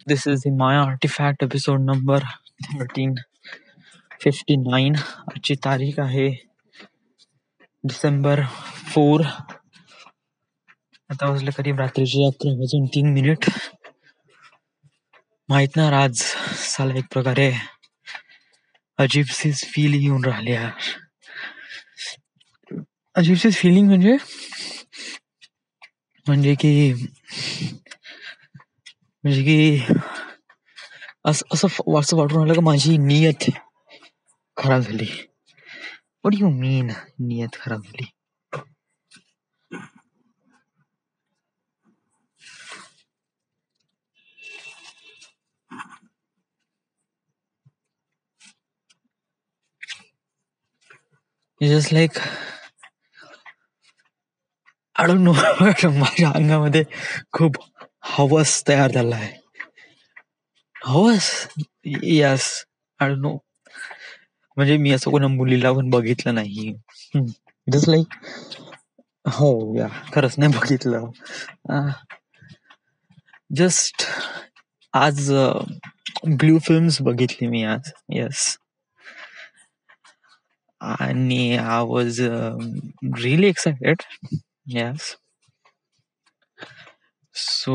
This is the Maya Artifact episode number 1359. आजची तारीख आहे December 4. आता वाजले करीब रात्रीचे 11:03. माहित ना आज साला एक प्रकारे अजीबसीच फील येऊन राहिले यार. अजीबसीच फिलिंग म्हणजे की असं वाटून राहिलं का माझी नियत खराब झाली. व्हॉट यू मीन नियत खराब झाली? Just like I don't know. माझ्या अंगामध्ये खूप हवस तयार झाला आहे. हवस? Yes, I don't know. म्हणजे मी असं कोणा मुलीला पण बघितलं नाही. जस्ट लाईक हो या खरंच नाही बघितलं. जस्ट आज ब्लू फिल्म्स बघितली मी आज. येस, आणि I was really excited. Yes, so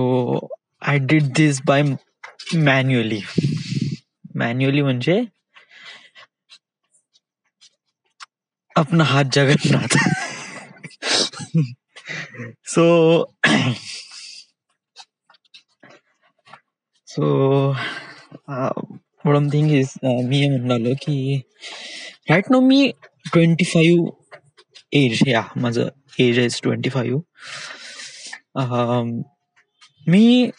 I did this by manually म्हणजे अपना हात Jagannath. So what I'm thinking is मी हे म्हणालो की राईट नाऊ मी 25 एज. या माझं एज इज 25. मी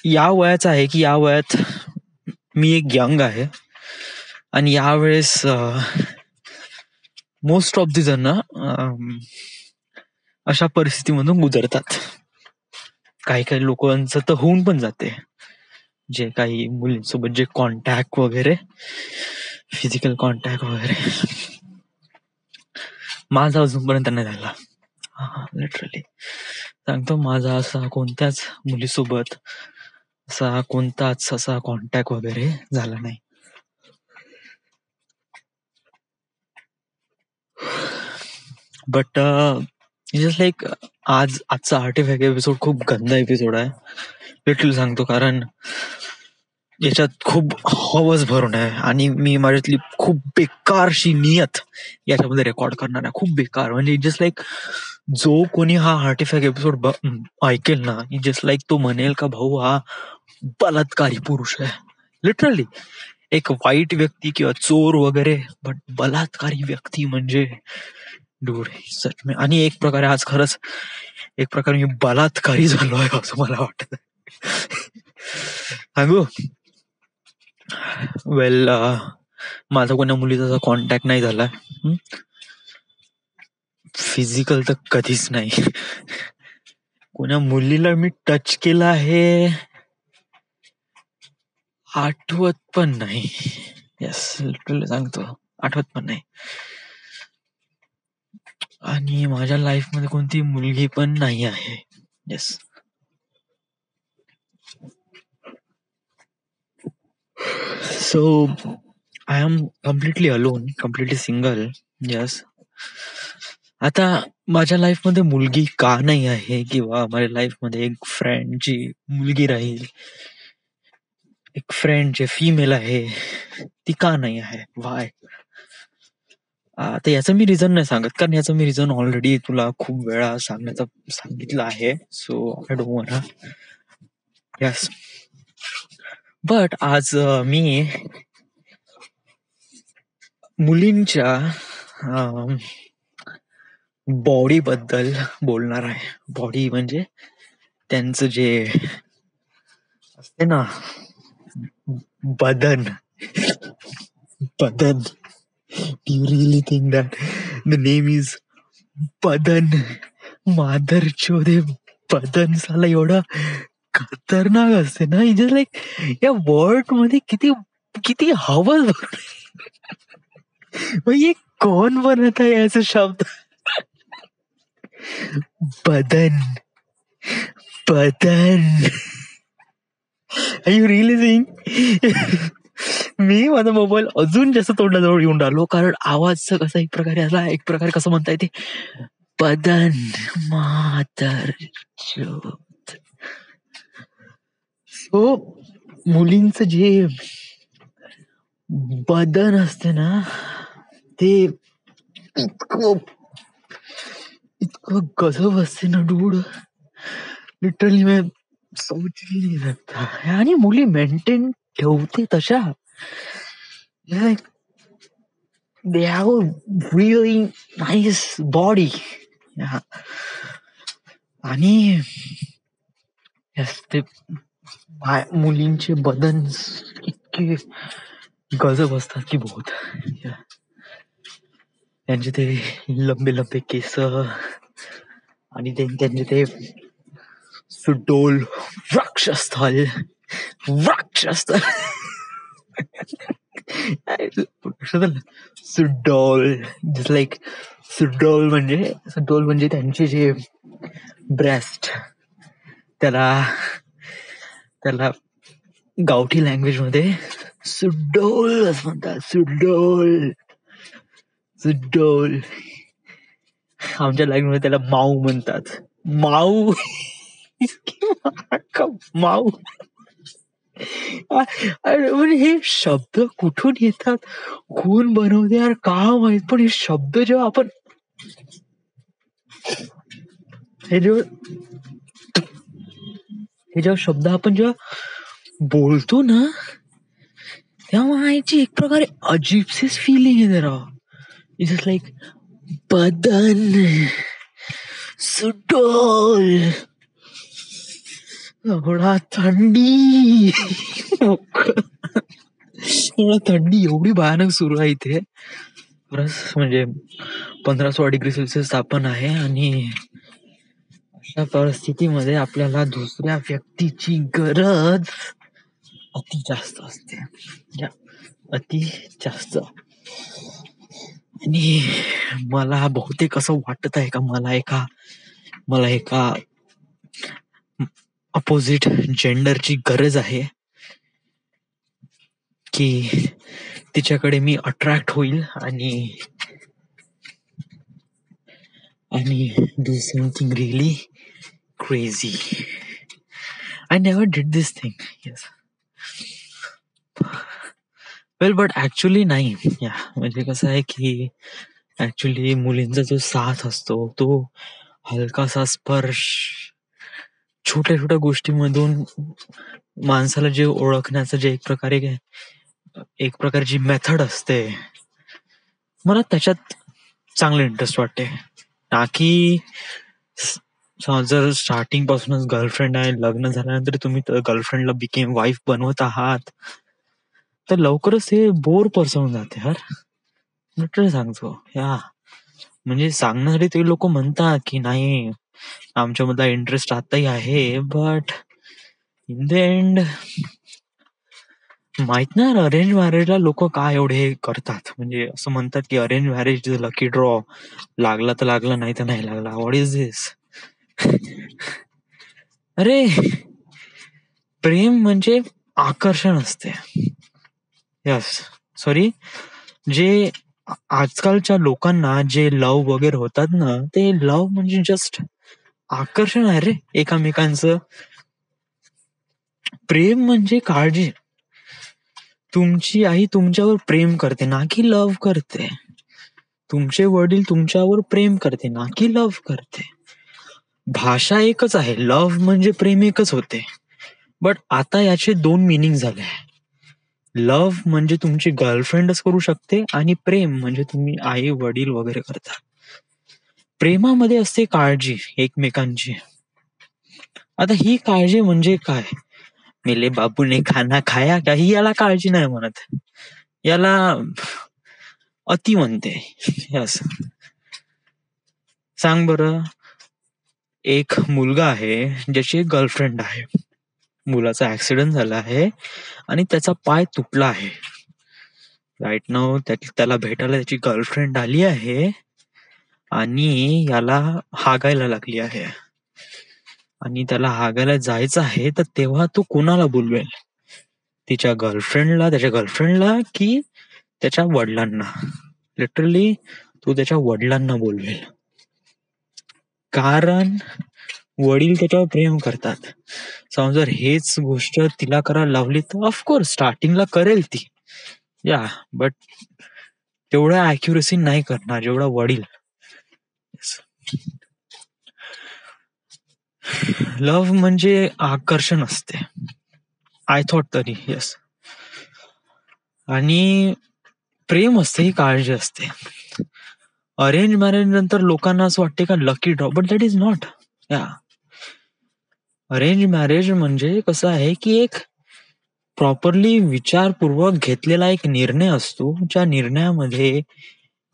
या वयाचा आहे की या वयात मी एक यंग आहे. आणि यावेळेस मोस्ट ऑफ दी जण अशा परिस्थितीमधून गुजरतात. काही लोकांचं तर होऊन पण जाते, जे काही मुलींसोबत जे कॉन्टॅक्ट वगैरे, फिजिकल कॉन्टॅक्ट वगैरे. माझा अजूनपर्यंत नाही झाला. लिटरली सांगतो, माझा असा कोणत्याच मुलीसोबत असा कॉन्टॅक्ट वगैरे झाला नाही. बट जस्ट लाईक आजचा आर्टिफॅक्ट एपिसोड खूप गंदा एपिसोड आहे. लिटरली सांगतो, कारण याच्यात खूप हवस भरून आहे आणि मी माझ्यातली खूप बेकारशी नियत याच्यामध्ये रेकॉर्ड करणार आहे. खूप बेकार म्हणजे जस्ट लाईक जो कोणी हा आर्टिफॅक्ट एपिसोड ऐकेल ना, जस्ट लाईक तो म्हणेल का भाऊ हा बलात्कारी पुरुष आहे. लिटरली एक वाईट व्यक्ती किंवा चोर वगैरे, बट बलात्कारी व्यक्ती म्हणजे डूड सच में. आणि एक प्रकारे आज खरंच एक प्रकारे मी बलात्कारी झालो आहे असं मला वाटत. सांगू, वेल माझा कोणा मुलीचा कॉन्टॅक्ट नाही झाला. फिजिकल तर कधीच नाही. कोणा मुलीला मी टच केला आहे आठवत पण नाही. येस, लिटरली सांगतो, आठवत पण नाही. आणि माझ्या लाईफ मध्ये कोणती मुलगी पण नाही आहे. Yes, so I am completely alone, completely single. Yes, आता माझ्या लाईफ मध्ये मुलगी का नाही आहे, किंवा माझ्या लाईफ मध्ये एक फ्रेंडची मुलगी राहील, एक फ्रेंड जे फिमेल आहे ती का नाही आहे, वाय? आता याचं मी रिझन नाही सांगत, कारण याचं मी रिझन ऑलरेडी तुला खूप वेळा सांगितलं आहे. So I don't want. Yes, but आज मी मुलींच्या बॉडी बद्दल बोलणार आहे. बॉडी म्हणजे त्यांचं जे असते ना, बदन. Do you really think that the name is बदन? मादर चोदे बदन साला एवढा खतरनाक असते ना. जस्ट लाईक या वर्ड मध्ये किती हवस ये कौन बनता है ऐसे शब्द? बदन. You realising? मी माझा मोबाईल अजून जास्त तोंडाजवळ येऊन राहिलो, कारण आवाज कसा एक प्रकारे आला, एक प्रकारे कसं म्हणता येते, बदन मातर. सो मुलींचं जे बदन असते ना, ते इतकं इतकं गजब असते ना डूड, लिटरली मी सोच ही नाही सकता. आणि मुली मेंटेन ठेवते तशा, like they have a really nice body. आणि yes, ते मुलींचे बदन इतके गजब असतात की बहुत. त्यांचे ते लंबे लंबे केस आणि त्यांचे ते सुडोल वक्षस्थल सुडोल, जस्ट लाईक सुडोल म्हणजे त्यांचे जे ब्रेस्ट, त्याला गावठी लँग्वेज मध्ये सुडोल असं म्हणतात. सुडोल. आमच्या लँग्वेज मध्ये त्याला माऊ म्हणतात. माऊ. माऊ. म्हणजे हे शब्द कुठून येतात, कोण बनवते यार का माहित, पण हे शब्द जेव्हा आपण हे जेव्हा शब्द आपण जेव्हा बोलतो ना, तेव्हा याची एक प्रकारे अजीबसीच फिलिंग आहे जरा. इट्स लाईक बदन सुडोल, एवढा थंडी. थंडी एवढी भयानक सुरू आहे इथे, खरंच म्हणजे 15-16 डिग्री सेल्सिअस तापमान आहे. आणि अशा परिस्थितीमध्ये आपल्याला दुसऱ्या व्यक्तीची गरज अति जास्त असते, अति जास्त. आणि मला बहुतेक असं वाटत आहे का मला एका अपोजिट जेंडरची गरज आहे की तिच्याकडे मी अट्रॅक्ट होईल आणि do something really crazy. I never did this thing. Yes. Well, but actually नाही. म्हणजे कसं आहे की ऍक्च्युली मुलींचा जो साथ असतो तो हलकासा स्पर्श, छोट्या छोट्या गोष्टीमधून माणसाला जे ओळखण्याचं जे एक प्रकारची मेथड असते, मला त्याच्यात चांगलं इंटरेस्ट वाटते. ना की जर स्टार्टिंग पासूनच गर्लफ्रेंड आहे, लग्न झाल्यानंतर तुम्ही गर्लफ्रेंडला बिकेम वाईफ बनवत आहात, तर लवकरच हे बोर पर्सन जाते. लिटरली सांगतो. म्हणजे सांगण्यासाठी ते लोक म्हणतात की नाही आमच्यामधला इंटरेस्ट आताही आहे, बट इन द एंड माहित नाही अरेंज मॅरेजला लोक काय एवढे करतात. म्हणजे असं म्हणतात की arrange marriage is lucky draw, लागला तर लागला, नाही तर नाही लागला. व्हॉट इज दिस? अरे प्रेम म्हणजे आकर्षण असते. जे आजकालच्या लोकांना जे लव्ह वगैरे होतात ना, ते लव्ह म्हणजे जस्ट आकर्षण आहे रे एकामेकांचं. प्रेम म्हणजे काळजी. तुमची आई तुमच्यावर प्रेम करते ना की लव्ह करते. तुमचे वडील तुमच्यावर प्रेम करते ना की लव्ह करते. भाषा एकच आहे, लव्ह म्हणजे प्रेम एकच होते. बट आता याचे 2 मिनिंग झाले. लव्ह म्हणजे तुमची गर्लफ्रेंडच करू शकते आणि प्रेम म्हणजे तुम्ही आई वडील वगैरे करता. प्रेमामध्ये असते काळजी एकमेकांची. आता ही काळजी म्हणजे काय? मेले बाबूने खाना खाया का, ही याला काळजी नाही म्हणत, याला अति म्हणते. यस. सांग बरं, एक मुलगा आहे ज्याची गर्लफ्रेंड आहे, मुलाचा ऍक्सिडेंट झाला आहे आणि त्याचा पाय तुटला आहे. राईट नाऊ त्याला भेटायला त्याची गर्लफ्रेंड आली आहे आणि याला हागायला लागली आहे. आणि त्याला हागायला जायचं आहे, तर तेव्हा तो कोणाला बोलवेल? त्याच्या गर्लफ्रेंडला की त्याच्या वडिलांना? लिटरली तो त्याच्या वडिलांना बोलवेल, कारण वडील त्याच्यावर प्रेम करतात. समजा जर हेच गोष्ट तिला करायला लावली तर ऑफकोर्स स्टार्टिंगला करेल ती, या, बट तेवढ्या अॅक्युरेसी नाही करणार जेवढा वडील. लव्ह म्हणजे आकर्षण असते, आय थॉट तरी, येस. आणि प्रेम असते ही काळजी असते. अरेंज मॅरेज नंतर लोकांना असं वाटते का lucky draw, but that is not. या, अरेंज मॅरेज म्हणजे कसं आहे की एक प्रॉपरली विचारपूर्वक घेतलेला एक निर्णय असतो, ज्या निर्णयामध्ये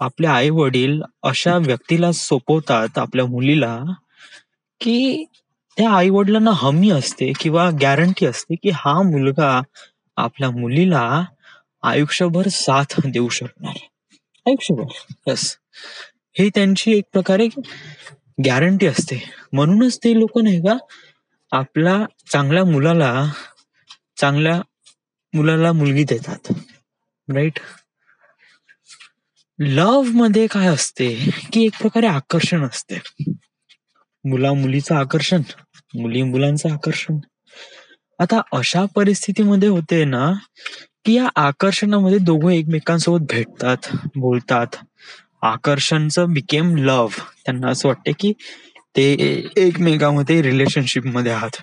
आपले आई वडील अशा व्यक्तीला सोपवतात आपल्या मुलीला की त्या आई वडिलांना हमी असते किंवा गॅरंटी असते की हा मुलगा आपल्या मुलीला आयुष्यभर साथ देऊ शकणार, आयुष्यभर. बस हे त्यांची एक प्रकारे गॅरंटी असते. म्हणूनच ते लोक नाही का आपल्या चांगल्या मुलाला मुलगी देतात, राईट. लव्ह मध्ये काय असते की एक प्रकारे आकर्षण असते, मुला मुलीचं आकर्षण, मुली मुलांचं आकर्षण. आता अशा परिस्थितीमध्ये होते ना की या आकर्षणामध्ये दोघं एकमेकांसोबत भेटतात, बोलतात, आकर्षणचं बिकेम लव्ह. त्यांना असं वाटते की ते एकमेकांमध्ये रिलेशनशिप मध्ये आहात,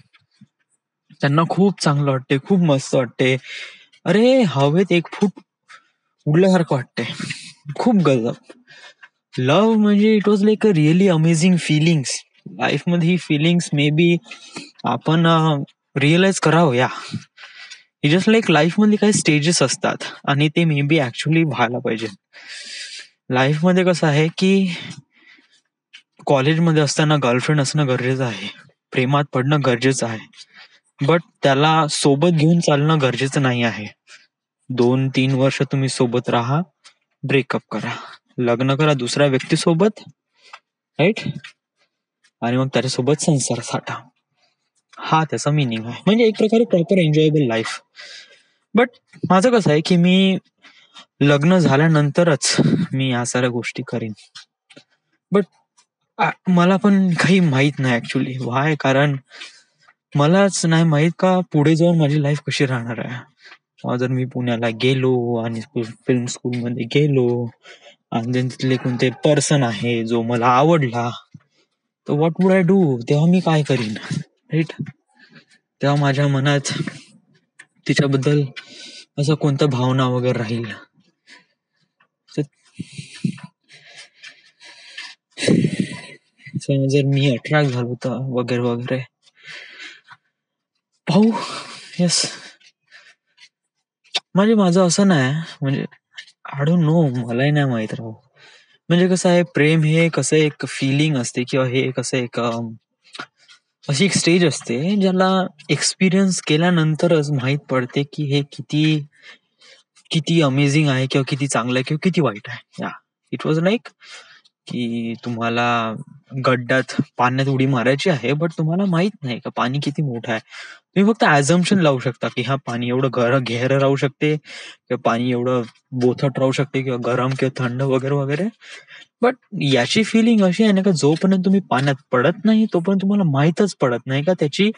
त्यांना खूप चांगलं वाटते, खूप मस्त वाटते, अरे हवेत एक फूट उडल्यासारखं वाटते, खूप गजब. लव्ह म्हणजे it was like a really amazing feelings. Life मध्ये ही फिलिंग्स मे बी आपण रिअलाइज करावं. या, जस्ट लाईक लाईफ मध्ये काही स्टेजेस असतात आणि ते मे बी ऍक्च्युली व्हायला पाहिजे. लाईफ मध्ये कसं आहे की कॉलेजमध्ये असताना गर्लफ्रेंड असणं गरजेचं आहे, प्रेमात पडणं गरजेचं आहे, बट त्याला सोबत घेऊन चालणं गरजेचं नाही आहे. 2-3 वर्ष तुम्ही सोबत राहा, ब्रेकअप करा, लग्न करा दुसऱ्या व्यक्तीसोबत, राईट, आणि मग त्याच्यासोबत संसार साठा. हा त्याचा मिनिंग आहे, म्हणजे एक प्रकारे प्रॉपर एन्जॉयबल लाईफ. बट माझं कसं आहे की मी लग्न झाल्यानंतरच मी या साऱ्या गोष्टी करीन. बट मला पण काही माहित नाही ऍक्च्युली व्हाय, कारण मलाच नाही माहित का पुढे जाऊन माझी लाईफ कशी राहणार आहे. जर मी पुण्याला गेलो आणि फिल्म स्कूल मध्ये गेलो आणि तिथले कोणते पर्सन आहे जो मला आवडला, तर व्हॉट वुड आय डू? तेव्हा मी काय करीन, राईट. तेव्हा माझ्या मनात तिच्याबद्दल असं कोणत्या भावना वगैरे राहील. जर मी अट्रॅक्ट झालो तर वगैरे वगैरे पाहू. येस, म्हणजे माझं असं नाही, म्हणजे आय डोंट नो, मलाही नाही माहित राहू. म्हणजे कसं आहे, प्रेम हे कसं एक फिलिंग असते किंवा हे कसं एक अशी एक स्टेज असते ज्याला एक्सपिरियन्स केल्यानंतरच माहित पडते की हे किती किती अमेझिंग आहे किंवा किती चांगलं आहे किंवा किती वाईट आहे. या, इट वॉज लाईक की तुम्हाला गड्ड्यात पाण्यात उडी मारायची आहे, बट तुम्हाला माहित नाही का पाणी किती मोठं आहे. तुम्ही फक्त ऍझम्पशन लावू शकता की हा पाणी एवढं गहरं राहू शकते किंवा पाणी एवढं बोथट राहू शकते किंवा गरम किंवा थंड वगैरे वगैरे. बट याची फिलिंग अशी आहे ना का जोपर्यंत तुम्ही पाण्यात पडत नाही तोपर्यंत तुम्हाला माहीतच पडत नाही का त्याची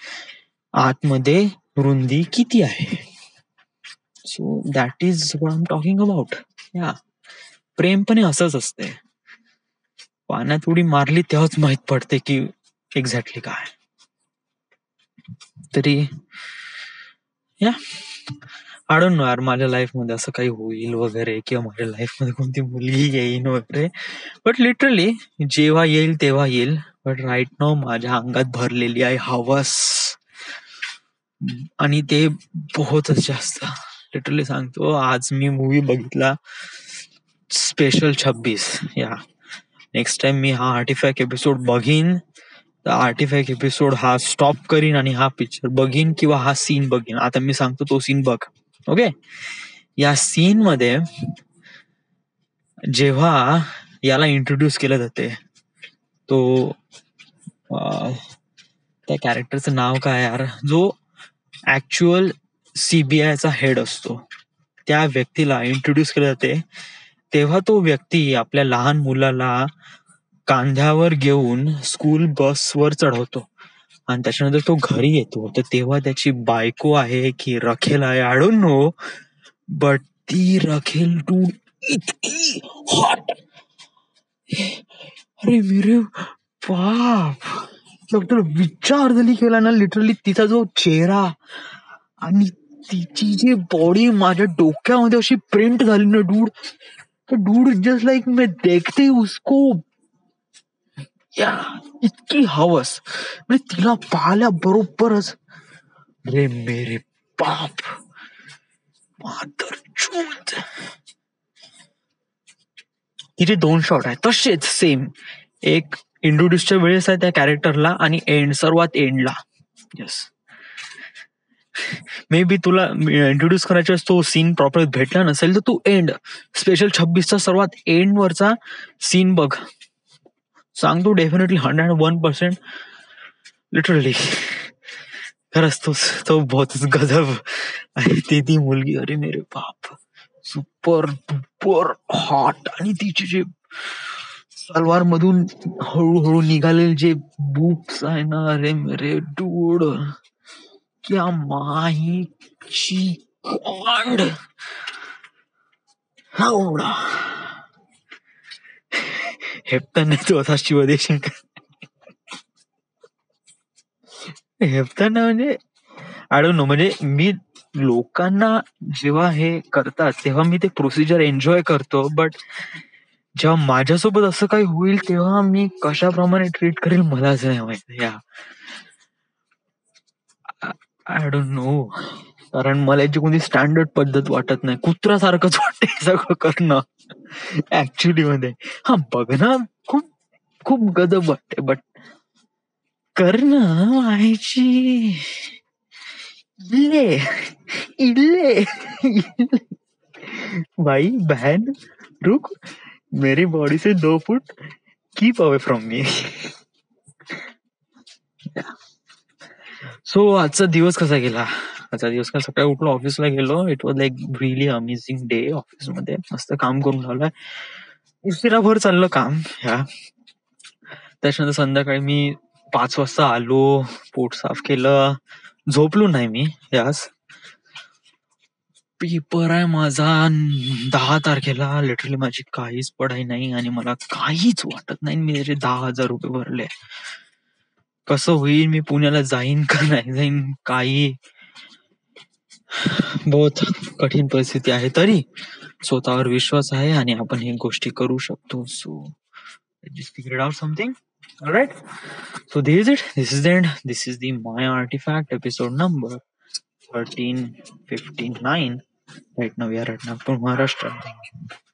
आतमध्ये रुंदी किती आहे. So that is what I am talking about. या, प्रेम पण असंच असते, पाण्यात उडी मारली तेव्हाच माहित पडते की एक्झॅक्टली काय. तरी या, आय डोंट नो यार, माझ्या लाईफ मध्ये असं काही होईल वगैरे किंवा माझ्या लाईफ मध्ये कोणती मुलगी येईन वगैरे, बट लिटरली जेव्हा येईल तेव्हा येईल. बट राईट नाव माझ्या अंगात भरलेली आहे हवस, आणि ते बहुतच जास्त. लिटरली सांगतो, आज मी मूवी बघितला स्पेशल 26. या, नेक्स्ट टाइम मी हा आर्टिफॅक्ट एपिसोड बघीन तर आर्टिफॅक्ट एपिसोड हा स्टॉप करीन आणि हा पिक्चर बघीन किंवा हा सीन बघीन. आता मी सांगतो तो सीन बघ, ओके. या सीन मध्ये जेव्हा याला इंट्रोड्यूस केलं जाते, तो त्या कॅरेक्टरचं नाव काय यार, जो ऍक्च्युअल सीबीआयचा हेड असतो, त्या व्यक्तीला इंट्रोड्यूस केले जाते. तेव्हा तो व्यक्ती आपल्या लहान मुलाला कांद्यावर घेऊन स्कूल बसवर चढवतो आणि त्याच्यानंतर तो घरी येतो. तर तेव्हा त्याची बायको आहे की रखेल आहे, आय डोंट नो, बट ती रखेल टू इतकी हॉट. अरे मेरे बाप, फक्त विचार जरी केला ना, लिटरली तिचा जो चेहरा आणि तिची जी बॉडी माझ्या डोक्यामध्ये अशी प्रिंट झाली ना डूड, डूड जस्ट लाईक मैं देखते ही उसको या इतकी हवस, म्हणजे तिला पाहिल्या बरोबरच रे मेरे बाप मादर चोद. तिचे 2 शॉट आहेत तसेच सेम, एक इंट्रोड्यूसच्या वेळेस आहे त्या कॅरेक्टरला आणि एंड, सर्वात एंडला. येस, मे बी तुला इंट्रोड्यूस करायचा तो सीन प्रॉपर भेटला नसेल तर तू एंड, स्पेशल 26चा सर्वात एंड वरचा सीन बघ, सांगतो डेफिनेटली 101%, लिटरली खरंच तो बहुतच गजब आहे. ती मुलगी, अरे मेरे बाप, सुपर डुपर हॉट. आणि तिचे जे सलवार मधून हळूहळू निघालेले जे बूब्स आहे ना, अरे मेरे डूड, क्या माहीची कांड. एवढा हेपताना तो असा शिवदेशन हेपताना म्हणजे आय डोंट नो, म्हणजे मी लोकांना जेव्हा हे करतात तेव्हा मी ते प्रोसिजर एन्जॉय करतो, बट जेव्हा माझ्यासोबत असं काही होईल तेव्हा मी कशाप्रमाणे ट्रीट करेल मलाच नाही माहिती. या आय डोंट नो, कारण मला याची कोणती स्टँडर्ड पद्धत वाटत नाही, कुत्र्यासारखंच वाटते सगळं करणं ऍक्च्युली मध्ये. हा बघणं खूप खूप गजब वाटते, बट करणं व्हायची इल्ले इल्ले भाई बहन रुक, मेरी बॉडी से 2 foot keep away from me. So आजचा दिवस कसा गेला? आजचा दिवस का, सकाळी उठलो, ऑफिसला गेलो, it was like really amazing day. ऑफिसमध्ये मस्त काम करून आलोय, उशिराभर चाललं काम ह्या. त्याच्यानंतर संध्याकाळी मी 5 वाजता आलो, पोट साफ केलं, झोपलो नाही मी. यास पेपर आहे माझा 10 तारखेला, लिटरली माझी काहीच पढाई नाही आणि मला काहीच वाटत नाही. मी त्याचे 10,000 रुपये भरले, कसं होईल, मी पुण्याला जाईन का नाही जाईन, काही बहुत कठीण परिस्थिती आहे. तरी स्वतःवर विश्वास आहे आणि आपण ही गोष्टी करू शकतो. So just figure out something. All right, so this is it, this is the end, this is the My Artifact episode number 1359. Right now we are at Nagpur, Maharashtra. Thank you.